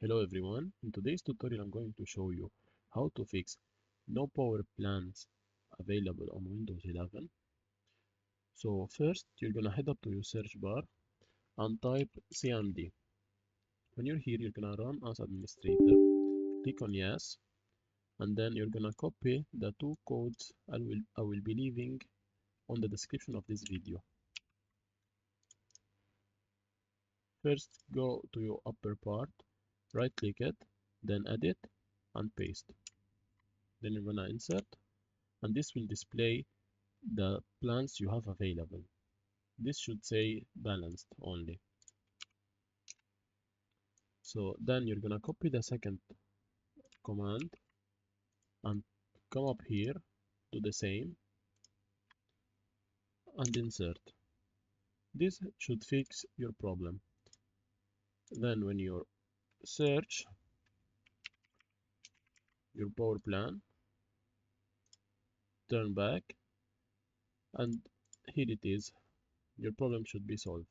Hello everyone, in today's tutorial I'm going to show you how to fix no power plans available on Windows 11. So first you're gonna head up to your search bar and type CMD. When you're here you're gonna run as administrator, click on yes, and then you're gonna copy the two codes I will be leaving on the description of this video. First go to your upper part, right click it, then edit and paste. Then you're gonna insert, and this will display the plans you have available. This should say balanced only. So then you're gonna copy the second command and come up here, do the same and insert. This should fix your problem. Then when you search your power plan, turn back, and here it is. Your problem should be solved.